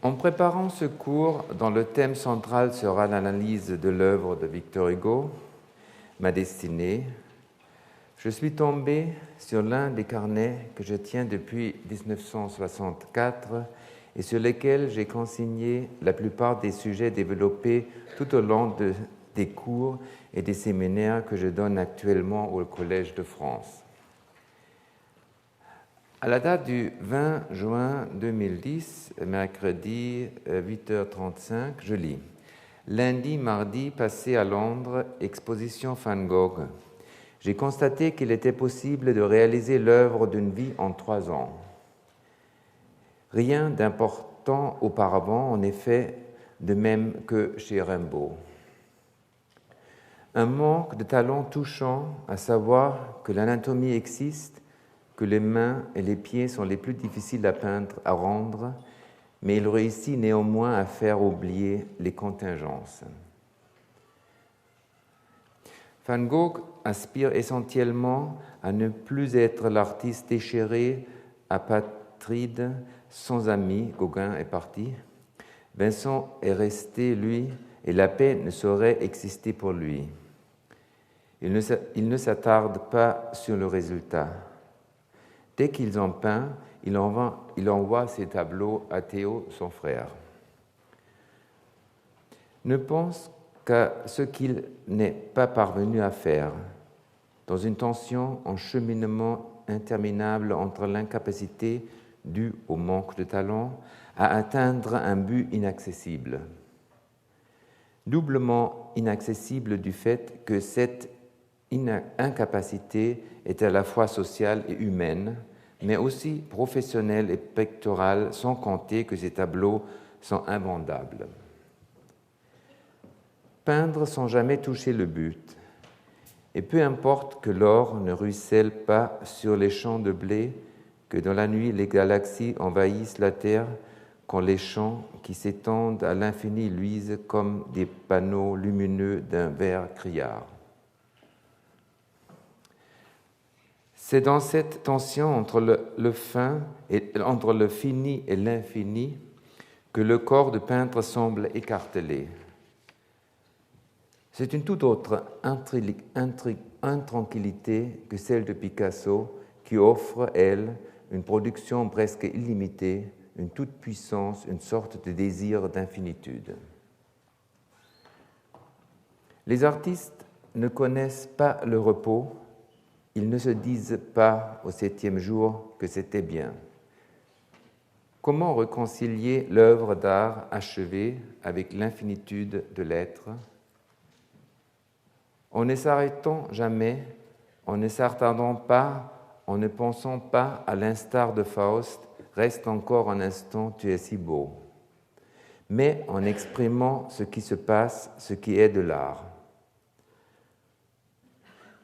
En préparant ce cours, dont le thème central sera l'analyse de l'œuvre de Victor Hugo, ma destinée, je suis tombé sur l'un des carnets que je tiens depuis 1964 et sur lesquels j'ai consigné la plupart des sujets développés tout au long des cours et des séminaires que je donne actuellement au Collège de France. À la date du 20 juin 2010, mercredi 8h35, je lis « Lundi, mardi, passé à Londres, exposition Van Gogh. J'ai constaté qu'il était possible de réaliser l'œuvre d'une vie en 3 ans. Rien d'important auparavant, en effet, de même que chez Rimbaud. Un manque de talent touchant, à savoir que l'anatomie existe, que les mains et les pieds sont les plus difficiles à peindre, à rendre, mais il réussit néanmoins à faire oublier les contingences. Van Gogh aspire essentiellement à ne plus être l'artiste déchiré, apatride, sans amis. Gauguin est parti. Vincent est resté, lui, et la paix ne saurait exister pour lui. Il ne s'attarde pas sur le résultat. Dès qu'ils ont peint, il envoie ses tableaux à Théo, son frère. Ne pense qu'à ce qu'il n'est pas parvenu à faire, dans une tension en cheminement interminable entre l'incapacité due au manque de talent à atteindre un but inaccessible. Doublement inaccessible du fait que cette incapacité est à la fois sociale et humaine, mais aussi professionnelle et pectorale, sans compter que ces tableaux sont invendables. Peindre sans jamais toucher le but, et peu importe que l'or ne ruisselle pas sur les champs de blé, que dans la nuit les galaxies envahissent la terre, quand les champs qui s'étendent à l'infini luisent comme des panneaux lumineux d'un vert criard. C'est dans cette tension entre entre le fini et l'infini que le corps de peintre semble écartelé. C'est une toute autre intranquillité que celle de Picasso qui offre, elle, une production presque illimitée, une toute-puissance, une sorte de désir d'infinitude. Les artistes ne connaissent pas le repos. Ils ne se disent pas au 7e jour que c'était bien. Comment réconcilier l'œuvre d'art achevée avec l'infinitude de l'être? En ne s'arrêtant jamais, en ne s'attardant pas, en ne pensant pas, à l'instar de Faust, reste encore un instant, tu es si beau. Mais en exprimant ce qui se passe, ce qui est de l'art.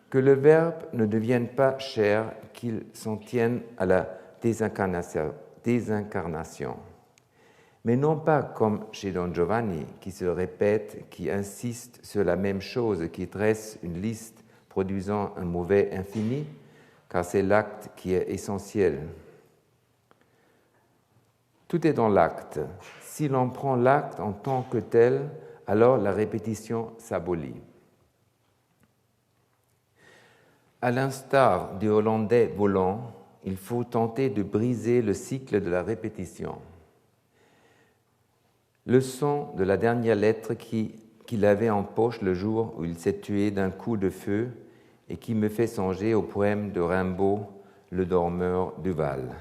Que le verbe ne devienne pas chair, qu'il s'en tienne à la désincarnation. Mais non pas comme chez Don Giovanni, qui se répète, qui insiste sur la même chose, qui dresse une liste produisant un mauvais infini, car c'est l'acte qui est essentiel. Tout est dans l'acte. Si l'on prend l'acte en tant que tel, alors la répétition s'abolit. À l'instar du Hollandais volant, il faut tenter de briser le cycle de la répétition. Leçon de la dernière lettre qu'il avait en poche le jour où il s'est tué d'un coup de feu et qui me fait songer au poème de Rimbaud, Le dormeur du Val.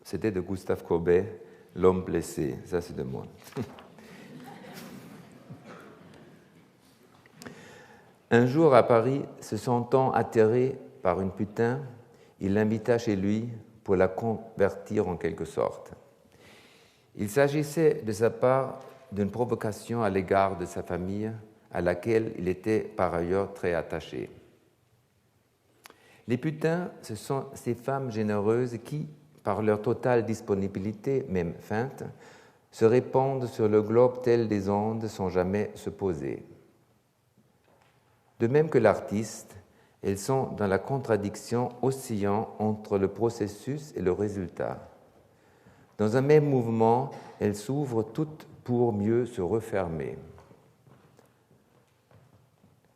C'était de Gustave Courbet, L'homme blessé. Ça, c'est de moi. Un jour à Paris, se sentant atterré par une putain, il l'invita chez lui pour la convertir en quelque sorte. Il s'agissait de sa part d'une provocation à l'égard de sa famille, à laquelle il était par ailleurs très attaché. Les putains, ce sont ces femmes généreuses qui, par leur totale disponibilité, même feinte, se répandent sur le globe tel des ondes sans jamais se poser. De même que l'artiste, elles sont dans la contradiction oscillant entre le processus et le résultat. Dans un même mouvement, elles s'ouvrent toutes pour mieux se refermer.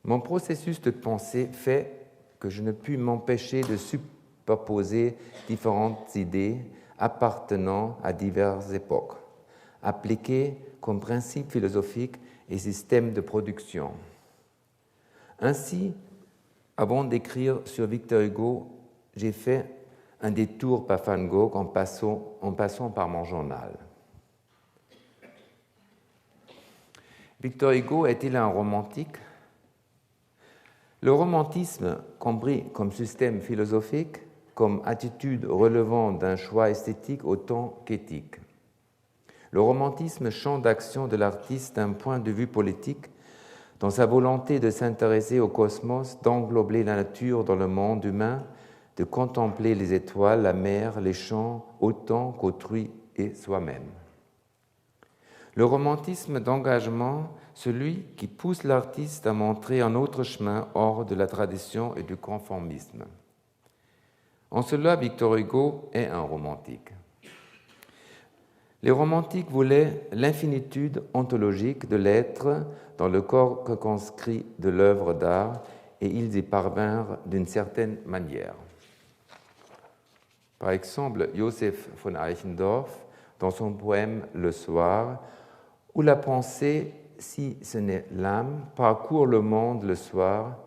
Mon processus de pensée fait que je ne puis m'empêcher de superposer différentes idées appartenant à diverses époques, appliquées comme principes philosophiques et systèmes de production. Ainsi, avant d'écrire sur Victor Hugo, j'ai fait un détour par Van Gogh en passant par mon journal. Victor Hugo est-il un romantique ? Le romantisme, compris comme système philosophique, comme attitude relevant d'un choix esthétique autant qu'éthique. Le romantisme, champ d'action de l'artiste d'un point de vue politique, dans sa volonté de s'intéresser au cosmos, d'englober la nature dans le monde humain, de contempler les étoiles, la mer, les champs, autant qu'autrui et soi-même. Le romantisme d'engagement, celui qui pousse l'artiste à montrer un autre chemin hors de la tradition et du conformisme. En cela, Victor Hugo est un romantique. Les romantiques voulaient l'infinitude ontologique de l'être dans le corps conscrit de l'œuvre d'art, et ils y parvinrent d'une certaine manière. Par exemple, Joseph von Eichendorff, dans son poème « Le soir », où la pensée, si ce n'est l'âme, parcourt le monde le soir,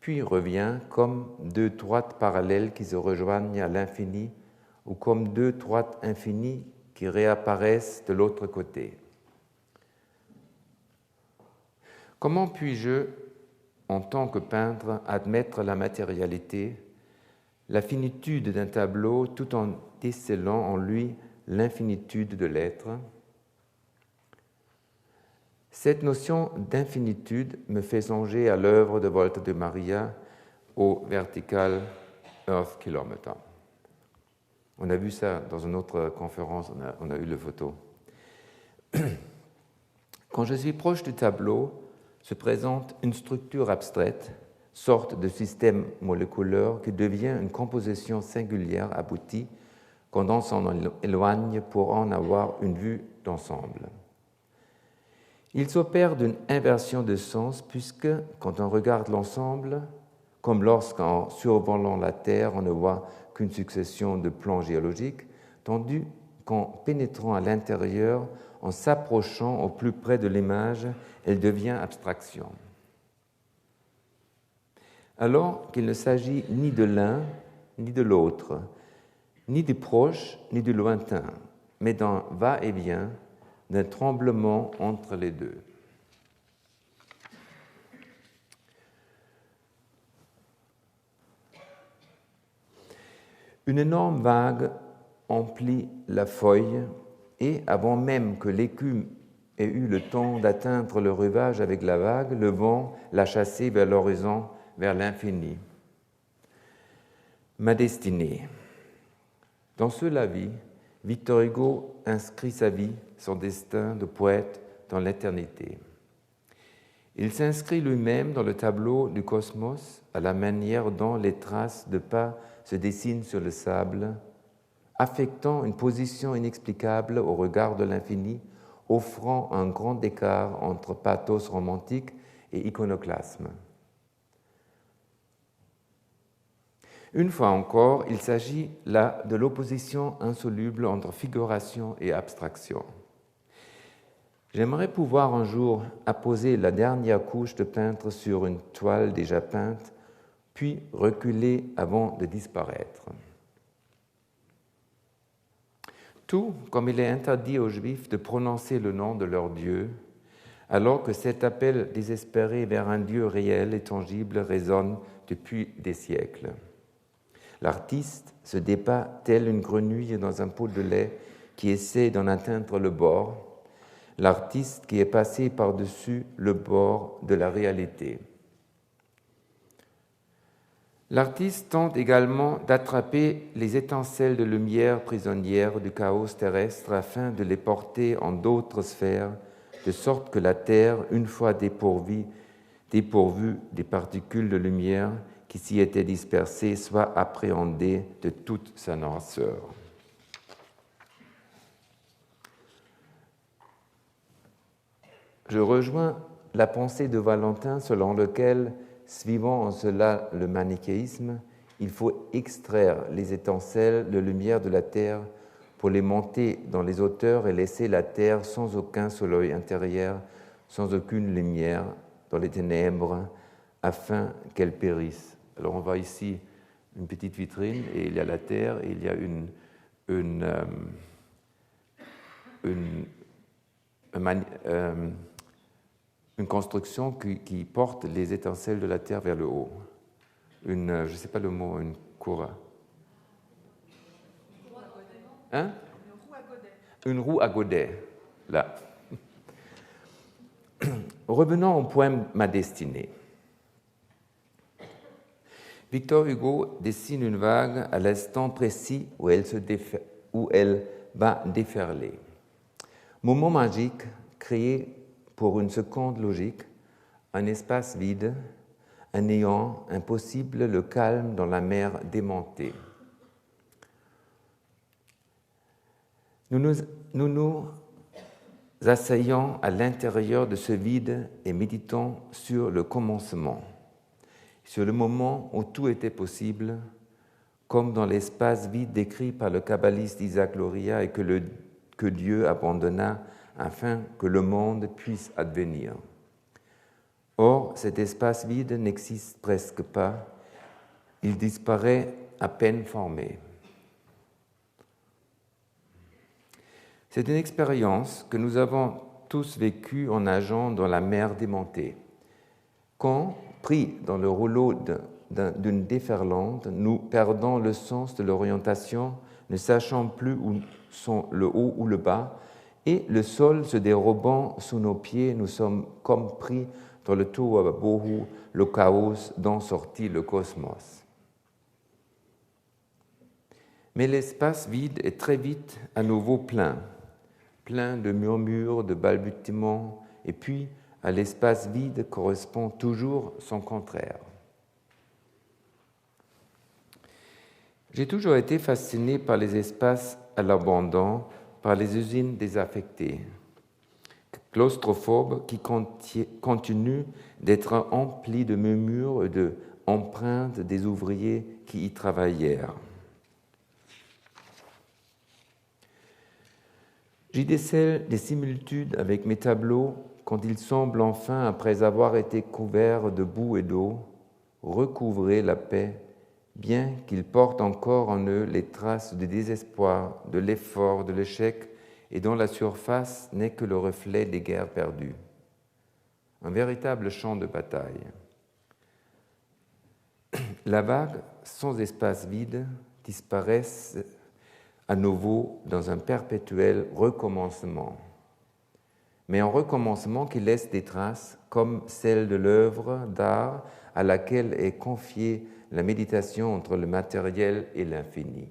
puis revient comme deux droites parallèles qui se rejoignent à l'infini, ou comme deux droites infinies qui réapparaissent de l'autre côté. Comment puis-je, en tant que peintre, admettre la matérialité, la finitude d'un tableau, tout en décelant en lui l'infinitude de l'être ? Cette notion d'infinitude me fait songer à l'œuvre de Walter de Maria au Vertical Earth Kilometer. On a vu ça dans une autre conférence, on a eu la photo. Quand je suis proche du tableau, se présente une structure abstraite, sorte de système moléculaire qui devient une composition singulière aboutie quand on s'en éloigne pour en avoir une vue d'ensemble. Il s'opère d'une inversion de sens puisque, quand on regarde l'ensemble, comme lorsqu'en survolant la Terre, on ne voit qu'une succession de plans géologiques, tandis qu'en pénétrant à l'intérieur, en s'approchant au plus près de l'image, elle devient abstraction. Alors qu'il ne s'agit ni de l'un ni de l'autre, ni du proche ni du lointain, mais d'un va-et-vient, d'un tremblement entre les deux. Une énorme vague emplit la feuille et, avant même que l'écume ait eu le temps d'atteindre le rivage avec la vague, le vent l'a chassée vers l'horizon, vers l'infini. Ma destinée. Dans ce La Vie, Victor Hugo inscrit sa vie, son destin de poète dans l'éternité. Il s'inscrit lui-même dans le tableau du cosmos à la manière dont les traces de pas se dessinent sur le sable, affectant une position inexplicable au regard de l'infini, offrant un grand écart entre pathos romantique et iconoclasme. Une fois encore, il s'agit là de l'opposition insoluble entre figuration et abstraction. J'aimerais pouvoir un jour apposer la dernière couche de peintre sur une toile déjà peinte, puis reculer avant de disparaître. Tout comme il est interdit aux Juifs de prononcer le nom de leur Dieu, alors que cet appel désespéré vers un Dieu réel et tangible résonne depuis des siècles. L'artiste se débat tel une grenouille dans un pot de lait qui essaie d'en atteindre le bord, l'artiste qui est passé par-dessus le bord de la réalité. L'artiste tente également d'attraper les étincelles de lumière prisonnières du chaos terrestre afin de les porter en d'autres sphères, de sorte que la Terre, une fois dépourvue des particules de lumière qui s'y était dispersée soit appréhendée de toute sa noirceur. Je rejoins la pensée de Valentin selon laquelle, suivant en cela le manichéisme, il faut extraire les étincelles de lumière de la terre pour les monter dans les hauteurs et laisser la terre sans aucun soleil intérieur, sans aucune lumière dans les ténèbres, afin qu'elle périsse. Alors on voit ici une petite vitrine et il y a la terre et il y a une construction qui porte les étincelles de la terre vers le haut. Je ne sais pas le mot, une cour. Hein? Une roue à godet, là. Revenons au poème Ma destinée. Victor Hugo dessine une vague à l'instant précis où elle va déferler. Moment magique créé pour une seconde logique, un espace vide, un néant impossible, le calme dans la mer démontée. Nous nous asseyons à l'intérieur de ce vide et méditons sur le commencement, sur le moment où tout était possible, comme dans l'espace vide décrit par le kabbaliste Isaac Luria et que Dieu abandonna afin que le monde puisse advenir. Or, cet espace vide n'existe presque pas, il disparaît à peine formé. C'est une expérience que nous avons tous vécue en nageant dans la mer démontée. Quand, pris dans le rouleau d'une déferlante, nous perdons le sens de l'orientation, ne sachant plus où sont le haut ou le bas, et le sol se dérobant sous nos pieds, nous sommes comme pris dans le tohu bohu, le chaos dont sortit le cosmos. Mais l'espace vide est très vite à nouveau plein de murmures, de balbutiements, et puis à l'espace vide correspond toujours son contraire. J'ai toujours été fasciné par les espaces à l'abandon, par les usines désaffectées, claustrophobes qui continuent d'être emplis de murmures et d'empreintes des ouvriers qui y travaillèrent. J'y décèle des similitudes avec mes tableaux quand ils semblent enfin, après avoir été couverts de boue et d'eau, recouvrer la paix, bien qu'ils portent encore en eux les traces du désespoir, de l'effort, de l'échec, et dont la surface n'est que le reflet des guerres perdues. Un véritable champ de bataille. La vague, sans espace vide, disparaît à nouveau dans un perpétuel recommencement. Mais un recommencement qui laisse des traces, comme celle de l'œuvre d'art à laquelle est confiée la méditation entre le matériel et l'infini.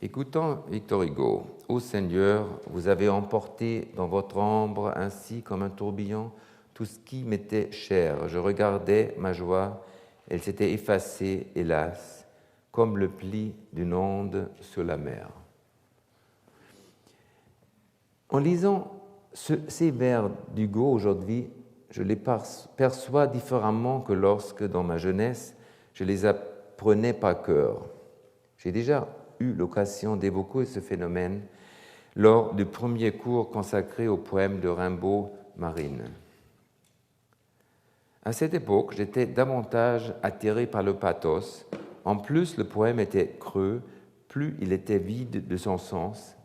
Écoutons Victor Hugo. Ô Seigneur, vous avez emporté dans votre ombre ainsi comme un tourbillon tout ce qui m'était cher. Je regardais ma joie, elle s'était effacée, hélas, comme le pli d'une onde sur la mer. En lisant ces vers d'Hugo aujourd'hui, je les perçois différemment que lorsque, dans ma jeunesse, je les apprenais par cœur. J'ai déjà eu l'occasion d'évoquer ce phénomène lors du premier cours consacré au poème de Rimbaud, Marine. À cette époque, j'étais davantage attiré par le pathos. En plus, le poème était creux, plus il était vide de son sens,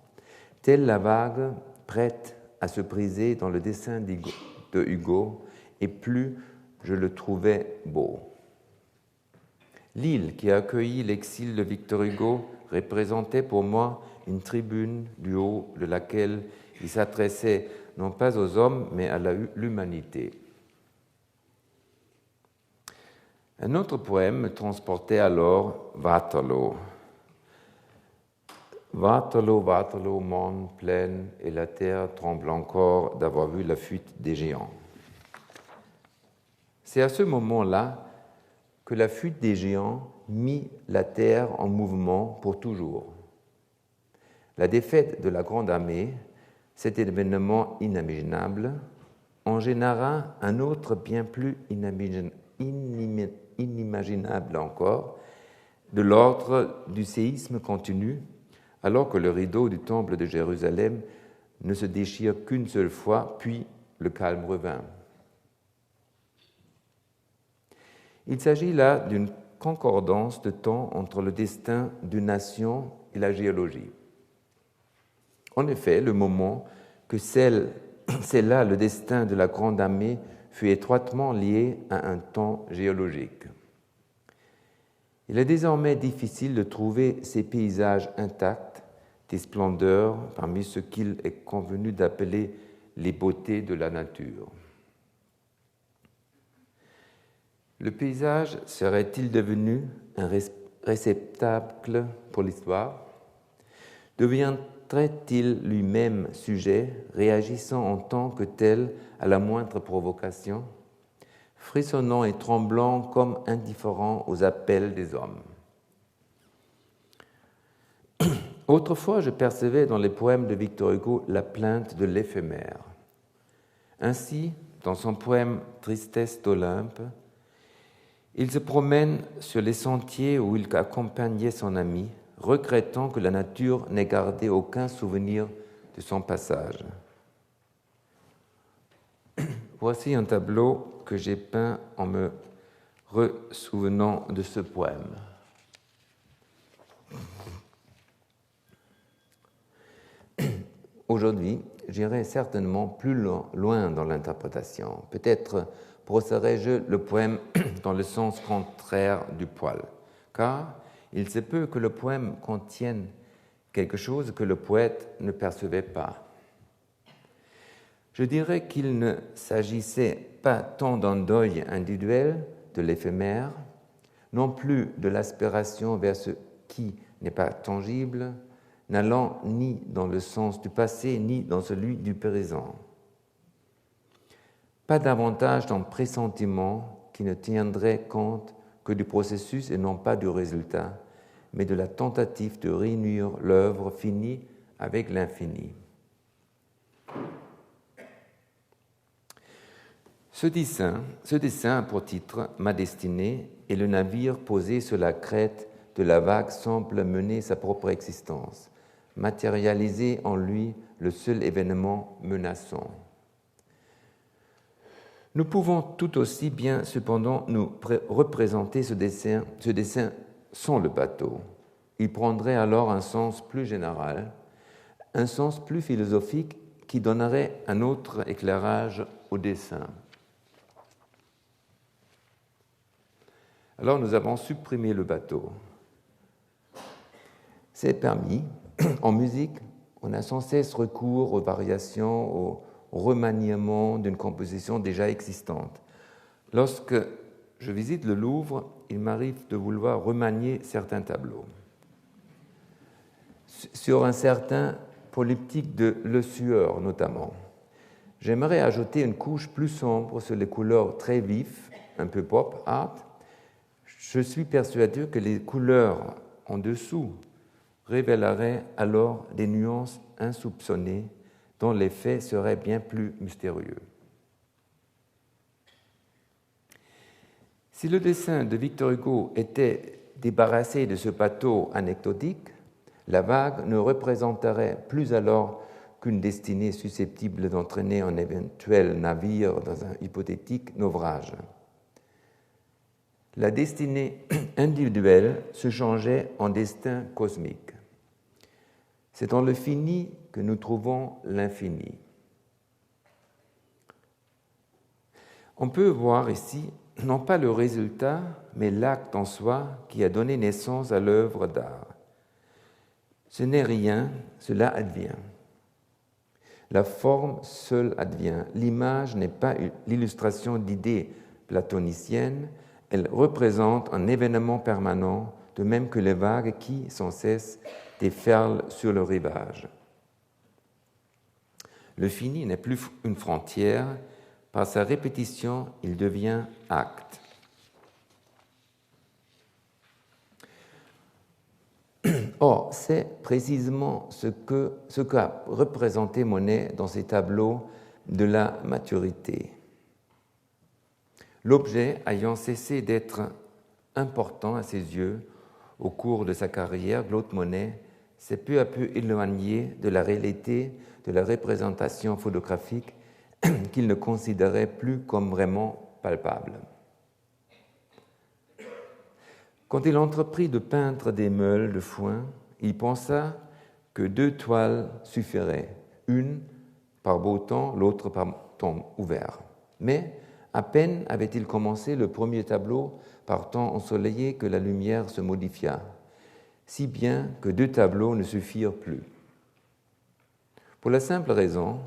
telle la vague prête à se briser dans le dessin de Hugo, et plus je le trouvais beau. L'île qui a accueilli l'exil de Victor Hugo représentait pour moi une tribune du haut de laquelle il s'adressait non pas aux hommes, mais à l'humanité. Un autre poème me transportait alors Waterloo. Waterloo, Waterloo, monde pleine, et la terre tremble encore d'avoir vu la fuite des géants. C'est à ce moment-là que la fuite des géants mit la Terre en mouvement pour toujours. La défaite de la Grande Armée, cet événement inimaginable, en généra un autre bien plus inimaginable encore, de l'ordre du séisme continu, alors que le rideau du temple de Jérusalem ne se déchire qu'une seule fois, puis le calme revint. Il s'agit là d'une concordance de temps entre le destin d'une nation et la géologie. En effet, le moment que celle-là, le destin de la Grande Armée, fut étroitement lié à un temps géologique. Il est désormais difficile de trouver ces paysages intacts, des splendeurs parmi ce qu'il est convenu d'appeler les beautés de la nature. Le paysage serait-il devenu un réceptacle pour l'histoire? Deviendrait-il lui-même sujet, réagissant en tant que tel à la moindre provocation, frissonnant et tremblant comme indifférent aux appels des hommes? Autrefois, je percevais dans les poèmes de Victor Hugo la plainte de l'éphémère. Ainsi, dans son poème « Tristesse d'Olympe », il se promène sur les sentiers où il accompagnait son ami, regrettant que la nature n'ait gardé aucun souvenir de son passage. Voici un tableau que j'ai peint en me ressouvenant de ce poème. Aujourd'hui, j'irai certainement plus loin dans l'interprétation. Peut-être brosserai-je le poème dans le sens contraire du poil, car il se peut que le poème contienne quelque chose que le poète ne percevait pas. Je dirais qu'il ne s'agissait pas tant d'un deuil individuel de l'éphémère, non plus de l'aspiration vers ce qui n'est pas tangible, n'allant ni dans le sens du passé ni dans celui du présent. Pas davantage d'un pressentiment qui ne tiendrait compte que du processus et non pas du résultat, mais de la tentative de réunir l'œuvre finie avec l'infini. Ce dessin a pour titre « Ma destinée » et le navire posé sur la crête de la vague semble mener sa propre existence, matérialiser en lui le seul événement menaçant. Nous pouvons tout aussi bien cependant nous représenter ce dessin sans le bateau. Il prendrait alors un sens plus général, un sens plus philosophique qui donnerait un autre éclairage au dessin. Alors nous avons supprimé le bateau. C'est permis. En musique, on a sans cesse recours aux variations, au remaniement d'une composition déjà existante. Lorsque je visite le Louvre, il m'arrive de vouloir remanier certains tableaux. Sur un certain polyptyque de Le Sueur notamment, j'aimerais ajouter une couche plus sombre sur les couleurs très vives, un peu pop art. Je suis persuadé que les couleurs en dessous révéleraient alors des nuances insoupçonnées dont l'effet serait bien plus mystérieux. Si le dessin de Victor Hugo était débarrassé de ce bateau anecdotique, la vague ne représenterait plus alors qu'une destinée susceptible d'entraîner un éventuel navire dans un hypothétique naufrage. La destinée individuelle se changeait en destin cosmique. C'est dans le fini que nous trouvons l'infini. On peut voir ici non pas le résultat, mais l'acte en soi qui a donné naissance à l'œuvre d'art. Ce n'est rien, cela advient. La forme seule advient. L'image n'est pas l'illustration d'idées platoniciennes, elle représente un événement permanent, de même que les vagues qui, sans cesse, déferlent sur le rivage. Le fini n'est plus une frontière, Par sa répétition, il devient acte. Or, c'est précisément ce qu'a représenté Monet dans ses tableaux de la maturité. L'objet ayant cessé d'être important à ses yeux au cours de sa carrière, Claude Monet s'est peu à peu éloigné de la réalité de la représentation photographique qu'il ne considérait plus comme vraiment palpable. Quand il entreprit de peindre des meules de foin, il pensa que 2 toiles suffiraient, une par beau temps, l'autre par temps ouvert. Mais à peine avait-il commencé le premier tableau par temps ensoleillé que la lumière se modifia, si bien que 2 tableaux ne suffirent plus. Pour la simple raison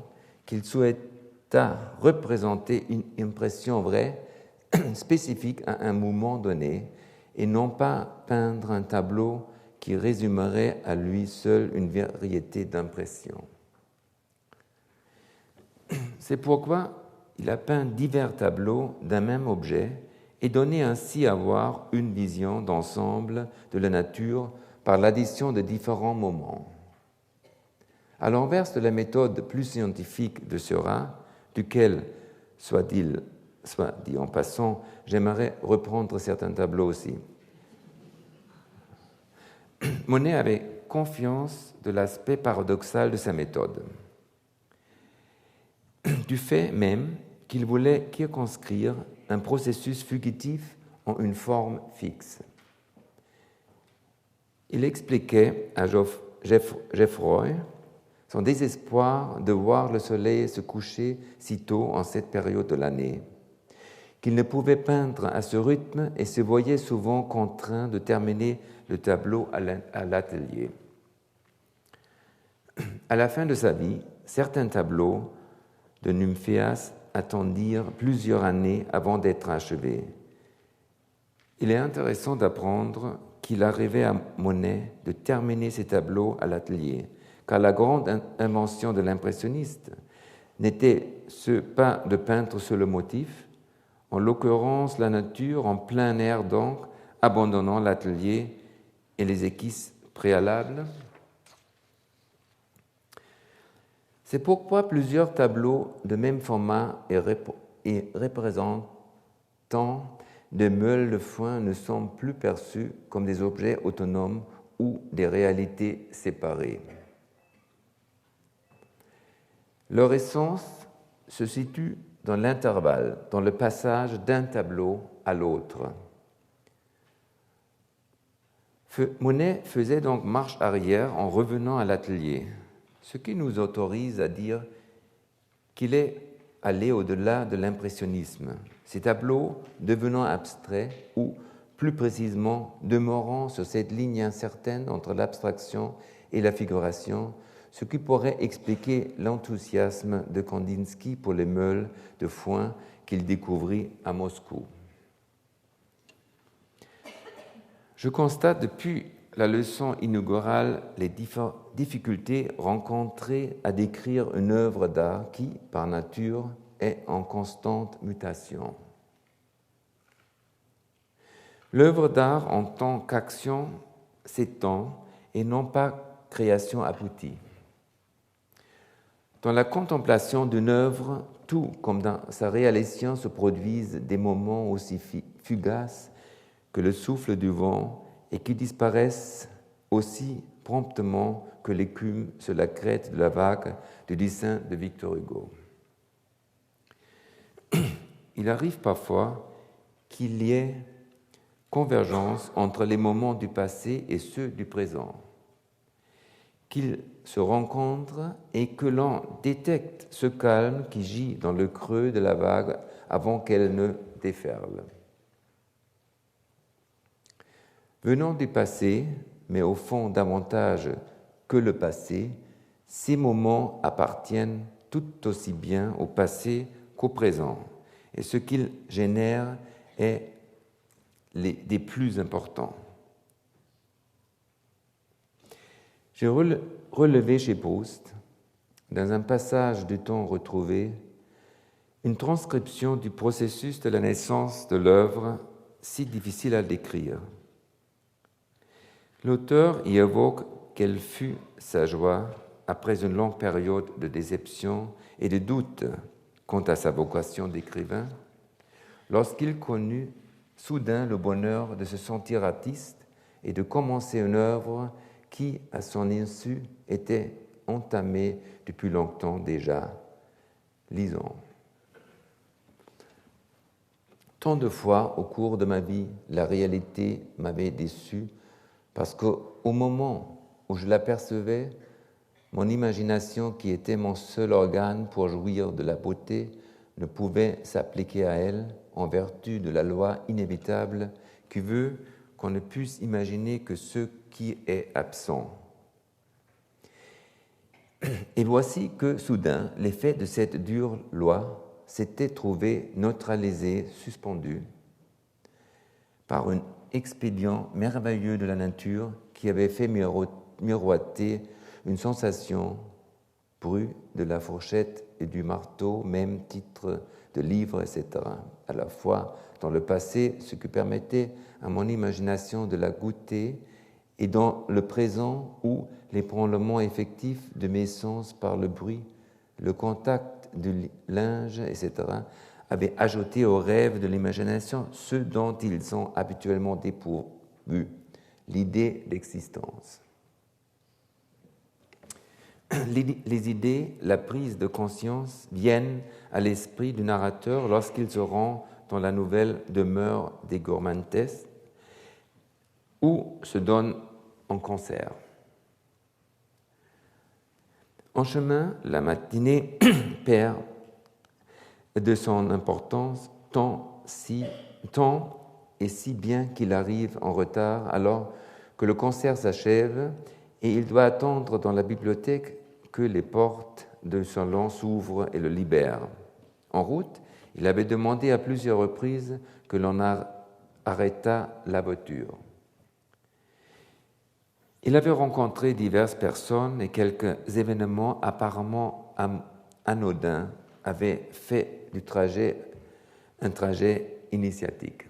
qu'il souhaita représenter une impression vraie, spécifique à un moment donné, et non pas peindre un tableau qui résumerait à lui seul une variété d'impressions. C'est pourquoi il a peint divers tableaux d'un même objet et donné ainsi à voir une vision d'ensemble de la nature par l'addition de différents moments. À l'inverse de la méthode plus scientifique de Seurat, duquel, soit dit en passant, j'aimerais reprendre certains tableaux aussi. Monet avait confiance de l'aspect paradoxal de sa méthode, du fait même qu'il voulait circonscrire un processus fugitif en une forme fixe. Il expliquait à Geoffroy son désespoir de voir le soleil se coucher si tôt en cette période de l'année, qu'il ne pouvait peindre à ce rythme et se voyait souvent contraint de terminer le tableau à l'atelier. À la fin de sa vie, certains tableaux de Nymphéas attendirent plusieurs années avant d'être achevés. Il est intéressant d'apprendre qu'il arrivait à Monet de terminer ses tableaux à l'atelier, car la grande invention de l'impressionniste n'était pas de peindre sur le motif, en l'occurrence la nature en plein air donc, abandonnant l'atelier et les esquisses préalables. C'est pourquoi plusieurs tableaux de même format et représentant des meules de foin ne sont plus perçus comme des objets autonomes ou des réalités séparées. Leur essence se situe dans l'intervalle, dans le passage d'un tableau à l'autre. Monet faisait donc marche arrière en revenant à l'atelier, ce qui nous autorise à dire qu'il est allé au-delà de l'impressionnisme, ces tableaux devenant abstraits ou, plus précisément, demeurant sur cette ligne incertaine entre l'abstraction et la figuration, ce qui pourrait expliquer l'enthousiasme de Kandinsky pour les meules de foin qu'il découvrit à Moscou. Je constate depuis la leçon inaugurale les difficultés rencontrées à décrire une œuvre d'art qui, par nature, est en constante mutation. L'œuvre d'art en tant qu'action s'étend et non pas création aboutie. Dans la contemplation d'une œuvre, tout comme dans sa réalisation se produisent des moments aussi fugaces que le souffle du vent et qui disparaissent aussi promptement que l'écume sur la crête de la vague du dessin de Victor Hugo. Il arrive parfois qu'il y ait convergence entre les moments du passé et ceux du présent, qu'ils se rencontrent et que l'on détecte ce calme qui gît dans le creux de la vague avant qu'elle ne déferle. Venant du passé, mais au fond davantage que le passé, ces moments appartiennent tout aussi bien au passé qu'au présent, et ce qu'ils génèrent est des plus importants. J'ai relevé chez Proust, dans un passage du temps retrouvé, une transcription du processus de la naissance de l'œuvre si difficile à décrire. L'auteur y évoque quelle fut sa joie après une longue période de déception et de doute quant à sa vocation d'écrivain, lorsqu'il connut soudain le bonheur de se sentir artiste et de commencer une œuvre qui, à son insu, était entamée depuis longtemps déjà. Lisons. Tant de fois au cours de ma vie, la réalité m'avait déçu parce qu'au moment où je l'apercevais, mon imagination, qui était mon seul organe pour jouir de la beauté, ne pouvait s'appliquer à elle en vertu de la loi inévitable qui veut qu'on ne puisse imaginer que ce qui est absent. Et voici que, soudain, l'effet de cette dure loi s'était trouvé neutralisé, suspendu, par un expédient merveilleux de la nature qui avait fait miroiter une sensation brue de la fourchette et du marteau, même titre de livre, etc. À la fois dans le passé, ce qui permettait à mon imagination de la goûter, et dans le présent où l'ébranlement effectif de mes sens par le bruit, le contact du linge, etc., avait ajouté aux rêves de l'imagination ce dont ils sont habituellement dépourvus, l'idée d'existence. Les idées, la prise de conscience viennent à l'esprit du narrateur lorsqu'il se rend dans la nouvelle demeure des Guermantes, où se donne un concert. En chemin, la matinée perd de son importance tant et si bien qu'il arrive en retard alors que le concert s'achève et il doit attendre dans la bibliothèque que les portes du salon s'ouvrent et le libèrent. En route, il avait demandé à plusieurs reprises que l'on arrêtât la voiture. Il avait rencontré diverses personnes et quelques événements apparemment anodins avaient fait du trajet un trajet initiatique.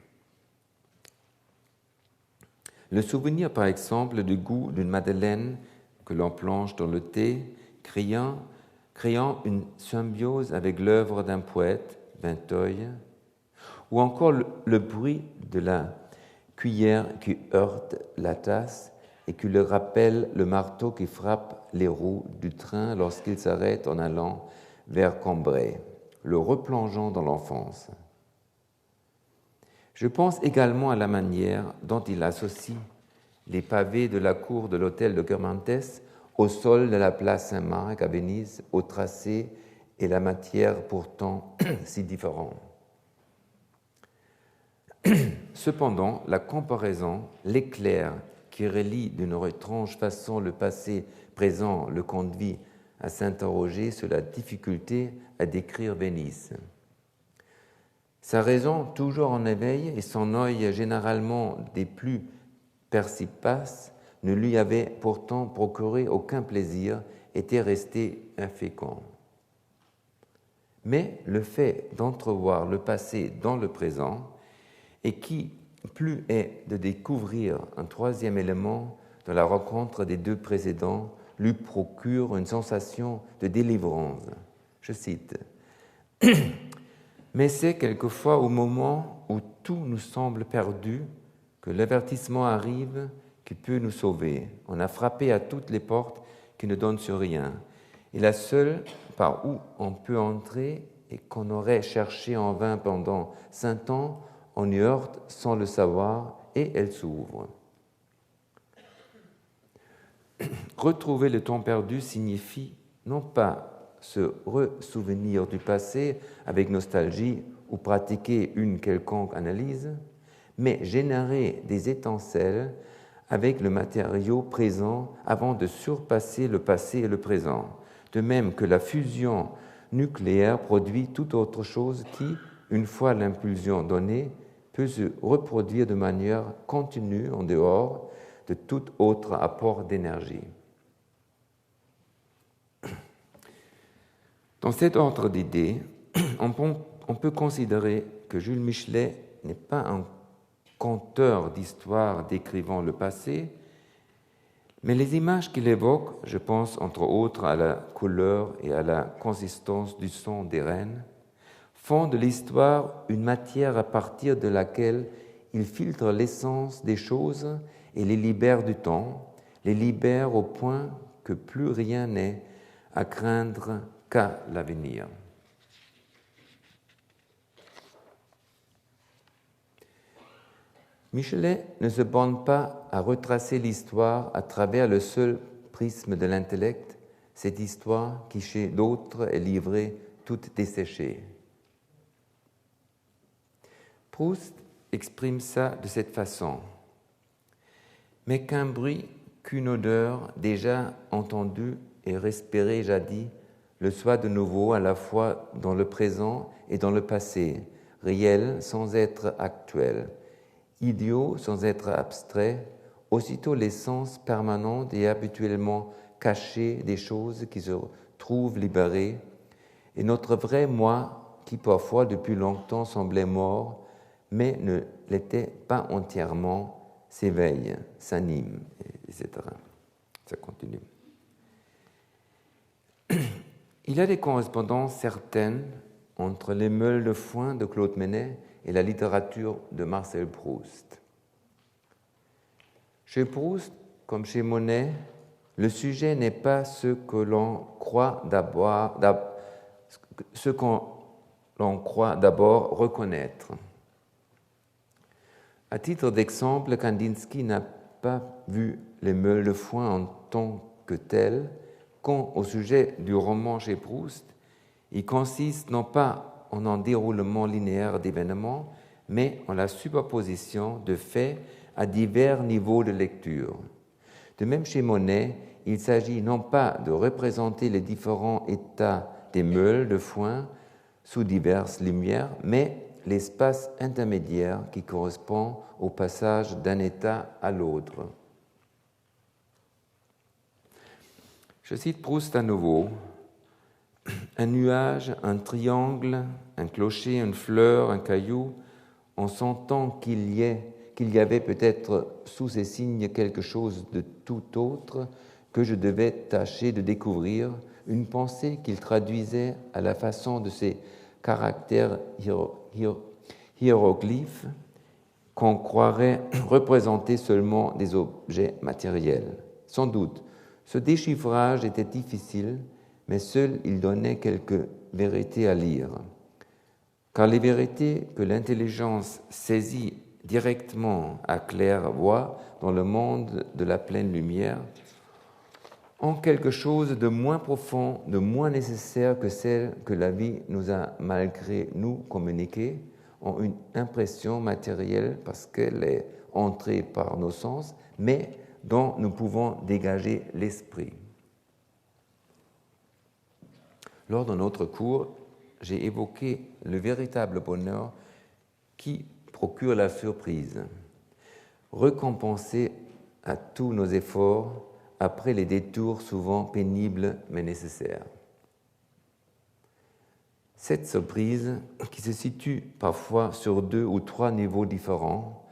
Le souvenir, par exemple, du goût d'une madeleine que l'on plonge dans le thé, créant une symbiose avec l'œuvre d'un poète, Vinteuil, ou encore le bruit de la cuillère qui heurte la tasse et qui le rappelle le marteau qui frappe les roues du train lorsqu'il s'arrête en allant vers Cambrai, le replongeant dans l'enfance. Je pense également à la manière dont il associe les pavés de la cour de l'hôtel de Guermantes au sol de la place Saint-Marc à Venise, au tracé et la matière pourtant si différents. Cependant, la comparaison, l'éclair qui relie d'une étrange façon le passé présent le conduit à s'interroger sur la difficulté à décrire Venise. Sa raison, toujours en éveil, et son œil généralement des plus perspicaces, ne lui avait pourtant procuré aucun plaisir, était resté infécond. Mais le fait d'entrevoir le passé dans le présent, et qui plus est de découvrir un troisième élément dans la rencontre des deux précédents, lui procure une sensation de délivrance. Je cite. Mais c'est quelquefois au moment où tout nous semble perdu que l'avertissement arrive qui peut nous sauver. On a frappé à toutes les portes qui ne donnent sur rien. Et la seule par où on peut entrer et qu'on aurait cherché en vain pendant 5 ans, on y heurte sans le savoir et elle s'ouvre. Retrouver le temps perdu signifie non pas se ressouvenir du passé avec nostalgie ou pratiquer une quelconque analyse, mais générer des étincelles avec le matériau présent avant de surpasser le passé et le présent, de même que la fusion nucléaire produit toute autre chose qui, une fois l'impulsion donnée, peut se reproduire de manière continue en dehors de tout autre apport d'énergie. Dans cet ordre d'idées, on peut considérer que Jules Michelet n'est pas un conteur d'histoires décrivant le passé, mais les images qu'il évoque, je pense entre autres à la couleur et à la consistance du son des rennes, font de l'histoire une matière à partir de laquelle il filtre l'essence des choses et les libère du temps, les libère au point que plus rien n'est à craindre qu'à l'avenir. Michelet ne se borne pas à retracer l'histoire à travers le seul prisme de l'intellect, cette histoire qui chez d'autres est livrée toute desséchée. Proust exprime ça de cette façon. Mais qu'un bruit, qu'une odeur déjà entendue et respirée jadis le soit de nouveau à la fois dans le présent et dans le passé, réel sans être actuel, idiot sans être abstrait, aussitôt l'essence permanente et habituellement cachée des choses qui se trouvent libérées, et notre vrai moi qui parfois depuis longtemps semblait mort, mais ne l'était pas entièrement, s'éveille, s'anime, etc. Ça continue. Il y a des correspondances certaines entre les meules de foin de Claude Menet et la littérature de Marcel Proust. Chez Proust, comme chez Monet, le sujet n'est pas ce que l'on croit d'abord reconnaître. À titre d'exemple, Kandinsky n'a pas vu les meules de foin en tant que telles, quand au sujet du roman chez Proust, il consiste non pas en un déroulement linéaire d'événements, mais en la superposition de faits à divers niveaux de lecture. De même chez Monet, il s'agit non pas de représenter les différents états des meules de foin sous diverses lumières, mais l'espace intermédiaire qui correspond au passage d'un état à l'autre. Je cite Proust à nouveau. Un nuage, un triangle, un clocher, une fleur, un caillou, en sentant qu'il y avait peut-être sous ces signes quelque chose de tout autre que je devais tâcher de découvrir, une pensée qu'il traduisait à la façon de ces caractères hiéroglyphes qu'on croirait représenter seulement des objets matériels. Sans doute, ce déchiffrage était difficile, mais seul il donnait quelques vérités à lire. Car les vérités que l'intelligence saisit directement à claire voix dans le monde de la pleine lumière ont quelque chose de moins profond, de moins nécessaire que celles que la vie nous a malgré nous communiquées, ont une impression matérielle parce qu'elle est entrée par nos sens, mais dont nous pouvons dégager l'esprit. Lors de notre cours, j'ai évoqué le véritable bonheur qui procure la surprise, récompenser à tous nos efforts après les détours souvent pénibles mais nécessaires. Cette surprise, qui se situe parfois sur 2 ou 3 niveaux différents,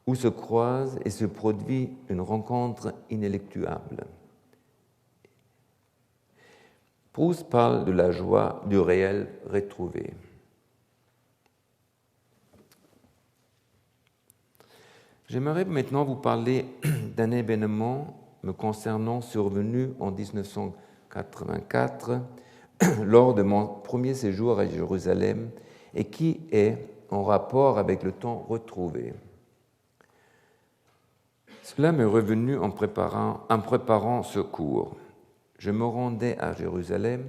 où se croise et se produit une rencontre inéluctable. Proust parle de la joie du réel retrouvé. J'aimerais maintenant vous parler d'un événement me concernant survenu en 1984 lors de mon premier séjour à Jérusalem et qui est en rapport avec le temps retrouvé. Cela m'est revenu en préparant ce cours. Je me rendais à Jérusalem,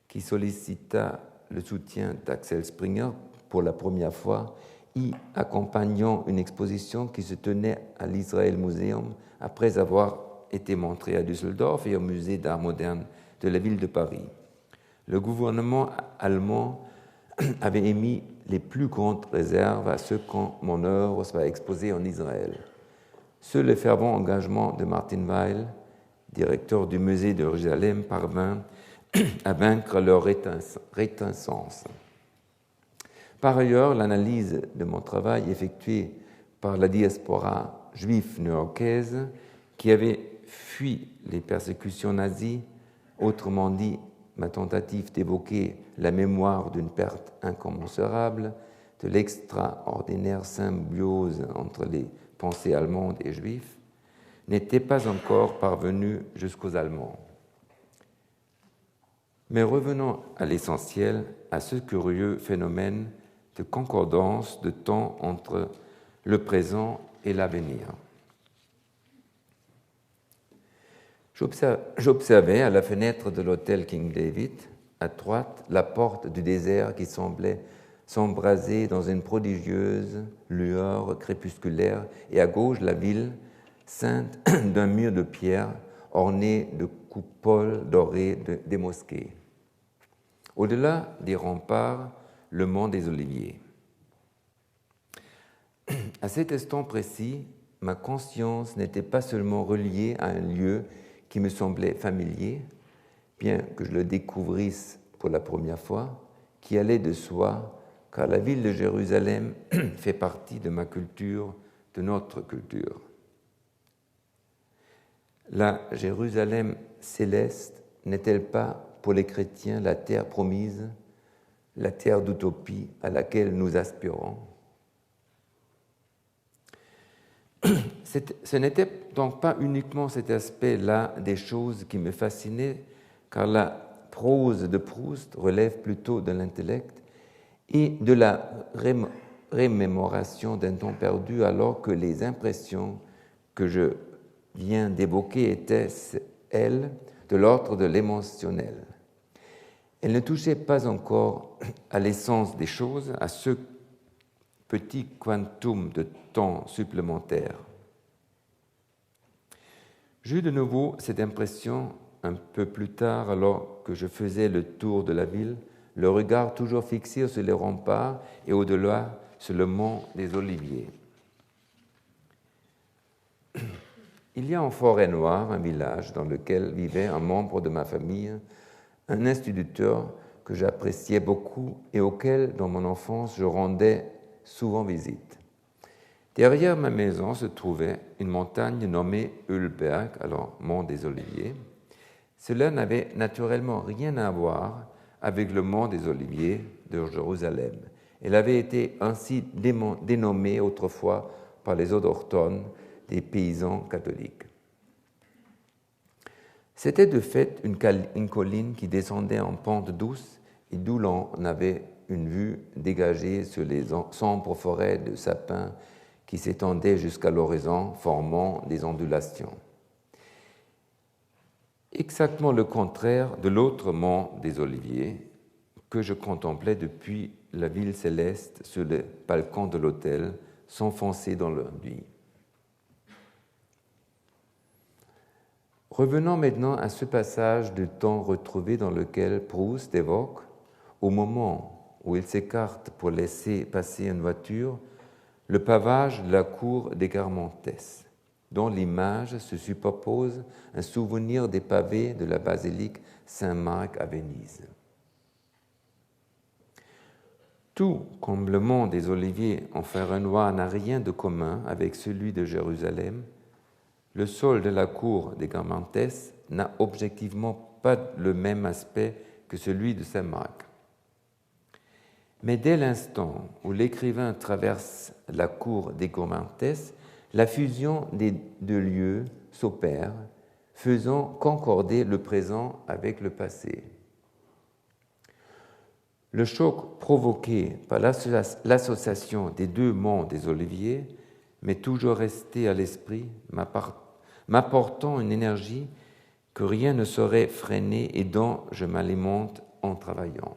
qui sollicita le soutien d'Axel Springer pour la première fois, y accompagnant une exposition qui se tenait à l'Israel Museum après avoir été montrée à Düsseldorf et au musée d'art moderne de la ville de Paris. Le gouvernement allemand avait émis les plus grandes réserves à ce que mon œuvre soit exposée en Israël. Seul le fervent engagement de Martin Weil, directeur du musée de Jérusalem, parvint à vaincre leur réticence. Par ailleurs, l'analyse de mon travail effectuée par la diaspora juive new-yorkaise qui avait fui les persécutions nazies, autrement dit, ma tentative d'évoquer la mémoire d'une perte incommensurable, de l'extraordinaire symbiose entre les pensées allemandes et juives, n'était pas encore parvenue jusqu'aux Allemands. Mais revenons à l'essentiel, à ce curieux phénomène de concordance de temps entre le présent et l'avenir. J'observais à la fenêtre de l'hôtel King David, à droite, la porte du désert qui semblait s'embraser dans une prodigieuse lueur crépusculaire, et à gauche, la ville, ceinte d'un mur de pierre orné de coupoles dorées des mosquées. Au-delà des remparts, le mont des Oliviers. À cet instant précis, ma conscience n'était pas seulement reliée à un lieu qui me semblait familier, bien que je le découvrisse pour la première fois, qui allait de soi, car la ville de Jérusalem fait partie de ma culture, de notre culture. La Jérusalem céleste n'est-elle pas pour les chrétiens la terre promise, la terre d'utopie à laquelle nous aspirons? Ce n'était donc pas uniquement cet aspect-là des choses qui me fascinait, car la prose de Proust relève plutôt de l'intellect et de la remémoration d'un temps perdu, alors que les impressions que je viens d'évoquer étaient, elles, de l'ordre de l'émotionnel. Elles ne touchaient pas encore à l'essence des choses, à ce petit quantum de temps supplémentaire. J'eus de nouveau cette impression un peu plus tard, alors que je faisais le tour de la ville, le regard toujours fixé sur les remparts et au-delà sur le mont des Oliviers. Il y a en Forêt-Noire un village dans lequel vivait un membre de ma famille, un instituteur que j'appréciais beaucoup et auquel, dans mon enfance, je rendais souvent visite. Derrière ma maison se trouvait une montagne nommée Ölberg, alors mont des Oliviers. Cela n'avait naturellement rien à voir avec le mont des Oliviers de Jérusalem. Elle avait été ainsi dénommée autrefois par les autochtones des paysans catholiques. C'était de fait une colline qui descendait en pente douce et d'où l'on avait une vue dégagée sur les sombres forêts de sapins qui s'étendaient jusqu'à l'horizon, formant des ondulations. Exactement le contraire de l'autre mont des Oliviers que je contemplais depuis la ville céleste sur le balcon de l'hôtel, s'enfoncer dans la nuit. Revenons maintenant à ce passage de temps retrouvé dans lequel Proust évoque, au moment où il s'écarte pour laisser passer une voiture, le pavage de la cour des Guermantes, dont l'image se superpose un souvenir des pavés de la basilique Saint-Marc à Venise. Tout comme le mont des Oliviers en fer noir n'a rien de commun avec celui de Jérusalem, le sol de la cour des Guermantes n'a objectivement pas le même aspect que celui de Saint-Marc. Mais dès l'instant où l'écrivain traverse la cour des Guermantes, la fusion des deux lieux s'opère, faisant concorder le présent avec le passé. Le choc provoqué par l'association des deux monts des Oliviers m'est toujours resté à l'esprit, m'apportant une énergie que rien ne saurait freiner et dont je m'alimente en travaillant.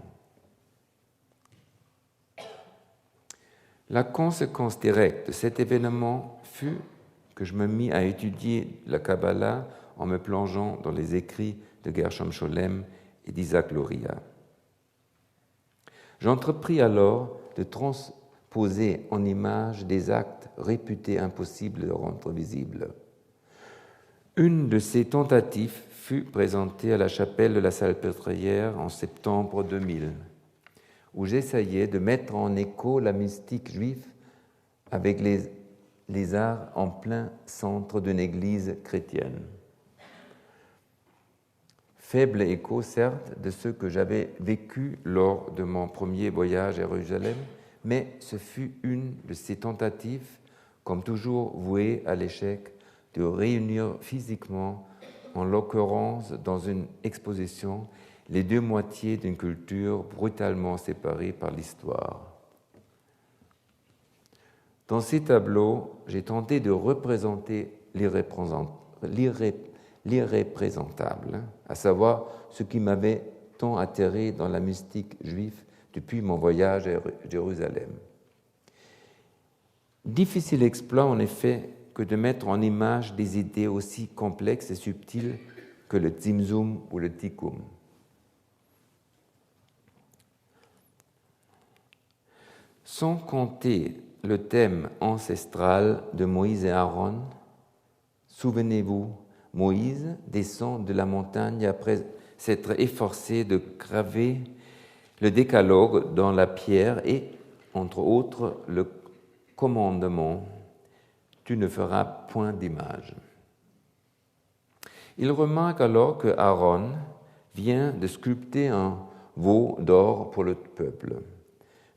La conséquence directe de cet événement fut que je me mis à étudier la Kabbalah en me plongeant dans les écrits de Gershom Scholem et d'Isaac Luria. J'entrepris alors de transposer en images des actes réputés impossibles de rendre visibles. Une de ces tentatives fut présentée à la chapelle de la Salpêtrière en septembre 2000. où j'essayais de mettre en écho la mystique juive avec les arts en plein centre d'une église chrétienne. Faible écho, certes, de ce que j'avais vécu lors de mon premier voyage à Jérusalem, mais ce fut une de ces tentatives, comme toujours vouée à l'échec, de réunir physiquement, en l'occurrence dans une exposition, les deux moitiés d'une culture brutalement séparée par l'histoire. Dans ces tableaux, j'ai tenté de représenter l'irréprésentable, à savoir ce qui m'avait tant atterré dans la mystique juive depuis mon voyage à Jérusalem. Difficile exploit, en effet, que de mettre en image des idées aussi complexes et subtiles que le Tzimtzum ou le Tikkun. Sans compter le thème ancestral de Moïse et Aaron, souvenez-vous, Moïse descend de la montagne après s'être efforcé de graver le décalogue dans la pierre et, entre autres, le commandement « Tu ne feras point d'image ». Il remarque alors que Aaron vient de sculpter un veau d'or pour le peuple.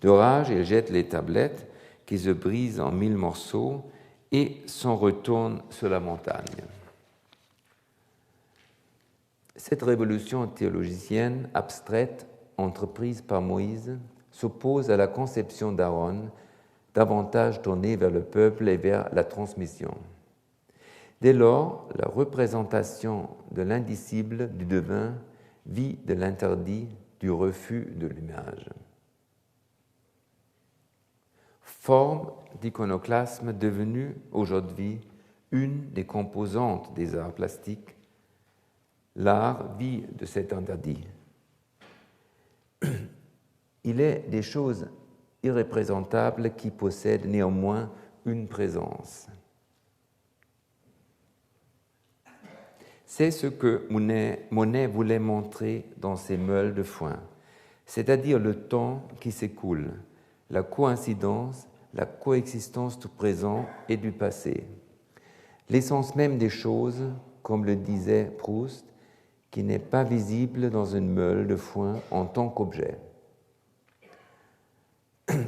De rage, il jette les tablettes qui se brisent en 1000 morceaux et s'en retourne sur la montagne. Cette révolution théologienne abstraite entreprise par Moïse s'oppose à la conception d'Aaron, davantage tournée vers le peuple et vers la transmission. Dès lors, la représentation de l'indicible, du divin, vit de l'interdit, du refus de l'image. Forme d'iconoclasme devenue aujourd'hui une des composantes des arts plastiques, l'art vit de cet interdit. Il est des choses irreprésentables qui possèdent néanmoins une présence. C'est ce que Monet voulait montrer dans ses meules de foin, c'est-à-dire le temps qui s'écoule, la coïncidence, la coexistence du présent et du passé. L'essence même des choses, comme le disait Proust, qui n'est pas visible dans une meule de foin en tant qu'objet.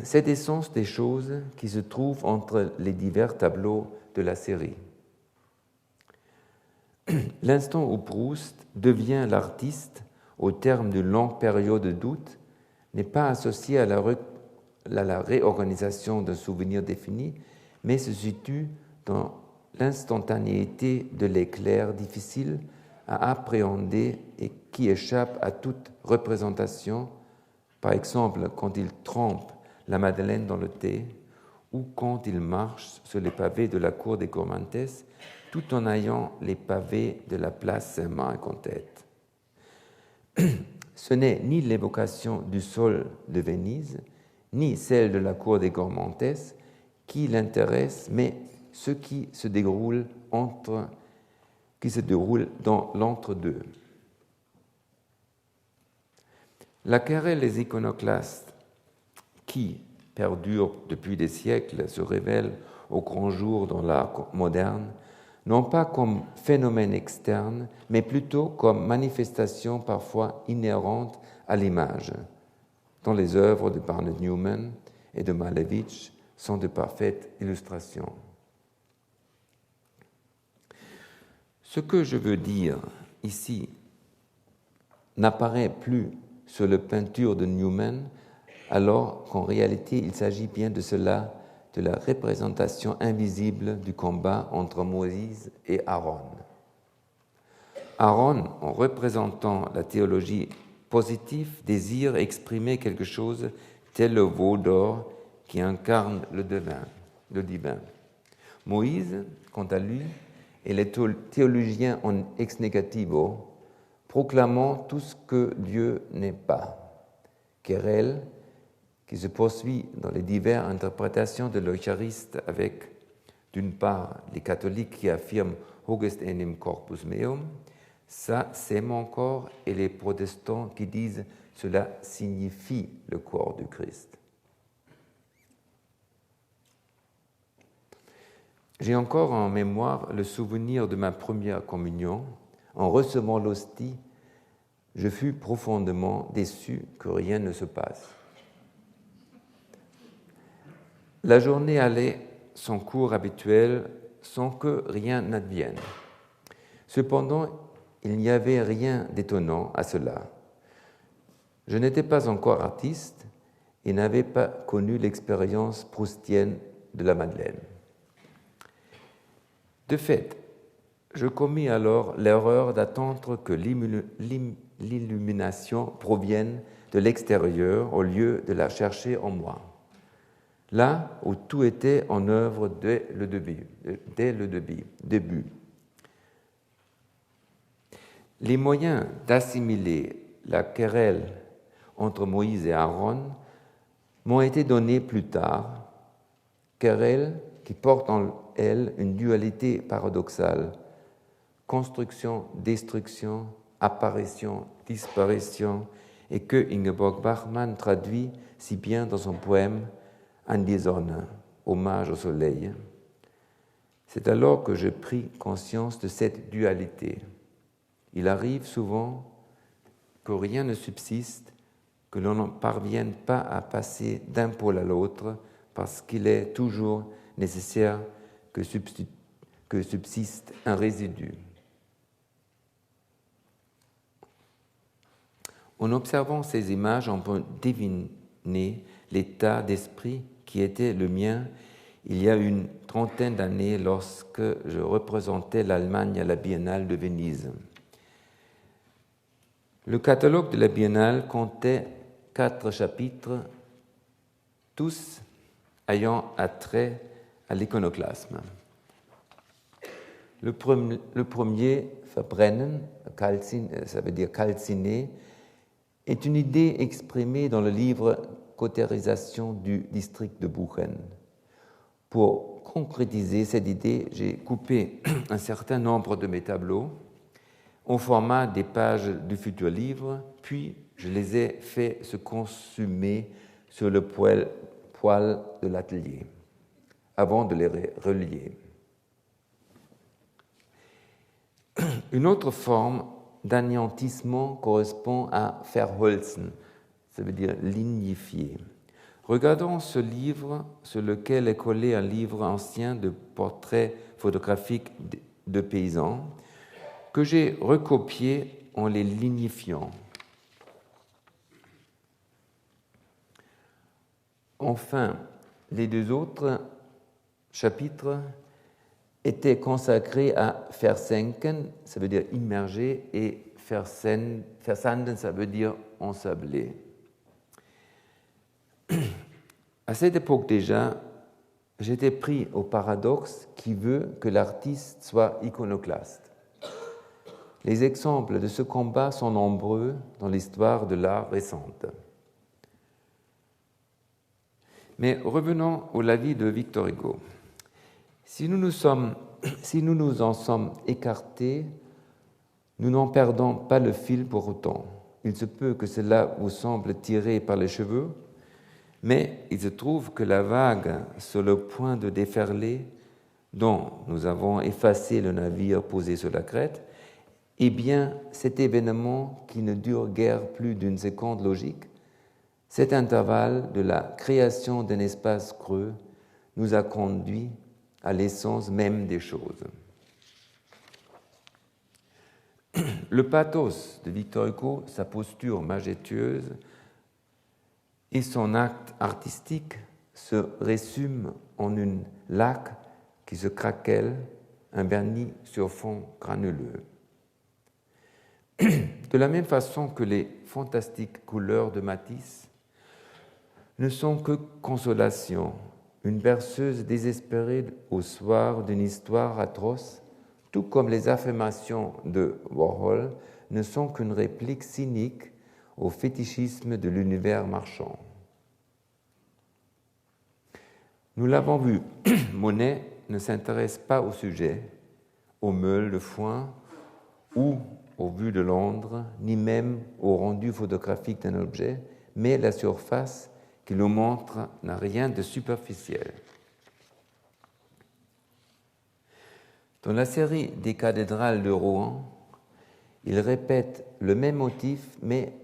Cette essence des choses qui se trouve entre les divers tableaux de la série. L'instant où Proust devient l'artiste, au terme d'une longue période de doute, n'est pas associé à la réorganisation d'un souvenir défini, mais se situe dans l'instantanéité de l'éclair difficile à appréhender et qui échappe à toute représentation, par exemple quand il trempe la madeleine dans le thé ou quand il marche sur les pavés de la cour des Cormantes, tout en ayant les pavés de la place Saint-Marc en tête. Ce n'est ni l'évocation du sol de Venise, ni celle de la cour des Cormantes qui l'intéresse, mais ce qui se déroule dans l'entre-deux. La querelle des iconoclastes, qui perdure depuis des siècles, se révèle au grand jour dans l'art moderne, non pas comme phénomène externe, mais plutôt comme manifestation parfois inhérente à l'image, dont les œuvres de Barnett Newman et de Malevich sont de parfaites illustrations. Ce que je veux dire ici n'apparaît plus sur la peinture de Newman, alors qu'en réalité il s'agit bien de cela, de la représentation invisible du combat entre Moïse et Aaron. Aaron, en représentant la théologie positive, désire exprimer quelque chose tel le veau d'or qui incarne le divin. Moïse, quant à lui, est le théologien en ex negativo, proclamant tout ce que Dieu n'est pas. Querelle qui se poursuit dans les diverses interprétations de l'Euchariste avec, d'une part, les catholiques qui affirment « Hoc est enim corpus meum », ça c'est mon corps, et les protestants qui disent cela signifie le corps du Christ. J'ai encore en mémoire le souvenir de ma première communion. En recevant l'hostie, je fus profondément déçu que rien ne se passe. La journée allait son cours habituel sans que rien n'advienne. Cependant, il n'y avait rien d'étonnant à cela. Je n'étais pas encore artiste et n'avais pas connu l'expérience proustienne de la Madeleine. De fait, je commis alors l'erreur d'attendre que l'illumination provienne de l'extérieur au lieu de la chercher en moi, là où tout était en œuvre dès le début. Les moyens d'assimiler la querelle entre Moïse et Aaron m'ont été donnés plus tard, querelle qui porte en elle une dualité paradoxale, construction, destruction, apparition, disparition, et que Ingeborg Bachmann traduit si bien dans son poème An die Sonne, hommage au soleil. C'est alors que je pris conscience de cette dualité. Il arrive souvent que rien ne subsiste, que l'on ne parvienne pas à passer d'un pôle à l'autre, parce qu'il est toujours nécessaire que subsiste un résidu. En observant ces images, on peut deviner l'état d'esprit qui était le mien il y a une trentaine d'années lorsque je représentais l'Allemagne à la Biennale de Venise. Le catalogue de la Biennale comptait 4 chapitres, tous ayant attrait à l'iconoclasme. Le premier, verbrennen, ça veut dire calciner, est une idée exprimée dans le livre Cautérisation du district de Buchen. Pour concrétiser cette idée, j'ai coupé un certain nombre de mes tableaux au format des pages du futur livre, puis je les ai fait se consumer sur le poêle de l'atelier, avant de les relier. Une autre forme d'anéantissement correspond à verholzen, ça veut dire lignifier. Regardons ce livre sur lequel est collé un livre ancien de portraits photographiques de paysans que j'ai recopiés en les lignifiant. Enfin, les 2 autres chapitres étaient consacrés à versenken, ça veut dire immerger, et versanden, ça veut dire ensabler. À cette époque déjà, j'étais pris au paradoxe qui veut que l'artiste soit iconoclaste. Les exemples de ce combat sont nombreux dans l'histoire de l'art récente. Mais revenons au Lavis de Victor Hugo. Si nous nous en sommes écartés, nous n'en perdons pas le fil pour autant. Il se peut que cela vous semble tiré par les cheveux, mais il se trouve que la vague sur le point de déferler, dont nous avons effacé le navire posé sur la crête, eh bien, cet événement qui ne dure guère plus d'une seconde logique, cet intervalle de la création d'un espace creux nous a conduits à l'essence même des choses. Le pathos de Victor Hugo, sa posture majestueuse et son acte artistique se résument en une laque qui se craquelle, un vernis sur fond granuleux. De la même façon que les fantastiques couleurs de Matisse ne sont que consolation, une berceuse désespérée au soir d'une histoire atroce, tout comme les affirmations de Warhol ne sont qu'une réplique cynique au fétichisme de l'univers marchand. Nous l'avons vu, Monet ne s'intéresse pas au sujet, au meule, le foin ou aux vues de Londres, ni même au rendu photographique d'un objet, mais la surface qui nous montre n'a rien de superficiel. Dans la série des cathédrales de Rouen, il répète le même motif, mais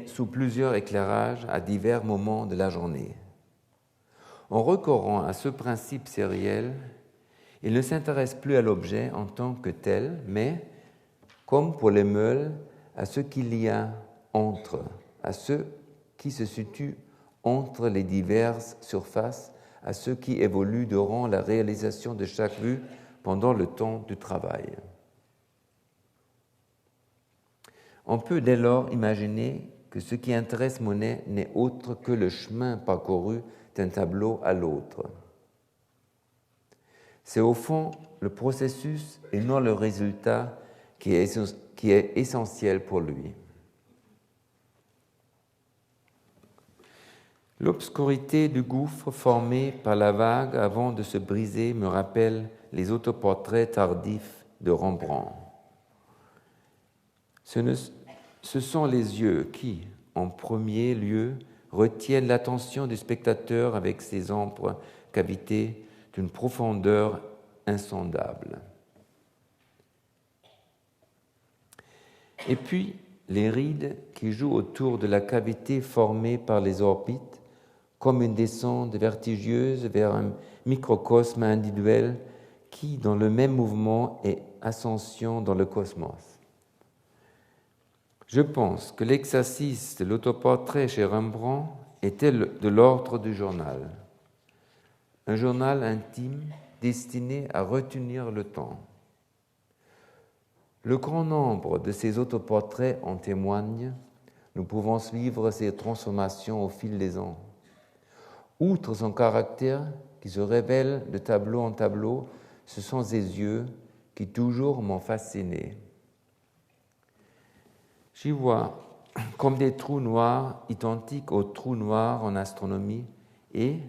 sous plusieurs éclairages à divers moments de la journée. En recourant à ce principe sériel, il ne s'intéresse plus à l'objet en tant que tel, mais, comme pour les meules, à ce qu'il y a entre, à ce qui se situe entre les diverses surfaces, à ce qui évolue durant la réalisation de chaque vue pendant le temps du travail. On peut dès lors imaginer que ce qui intéresse Monet n'est autre que le chemin parcouru d'un tableau à l'autre. C'est au fond le processus et non le résultat qui est essentiel pour lui. L'obscurité du gouffre formé par la vague avant de se briser me rappelle les autoportraits tardifs de Rembrandt. Ce sont les yeux qui, en premier lieu, retiennent l'attention du spectateur avec ses amples cavités d'une profondeur insondable. Et puis, les rides qui jouent autour de la cavité formée par les orbites, comme une descente vertigineuse vers un microcosme individuel qui, dans le même mouvement, est ascension dans le cosmos. Je pense que l'exercice de l'autoportrait chez Rembrandt était de l'ordre du journal. Un journal intime destiné à retenir le temps. Le grand nombre de ces autoportraits en témoigne. Nous pouvons suivre ses transformations au fil des ans. Outre son caractère qui se révèle de tableau en tableau, ce sont ses yeux qui toujours m'ont fasciné. J'y vois comme des trous noirs identiques aux trous noirs en astronomie et,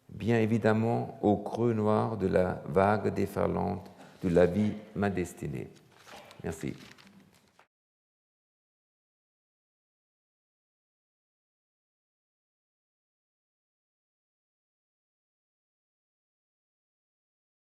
bien évidemment, au creux noir de la vague déferlante de la vie, ma destinée. Merci.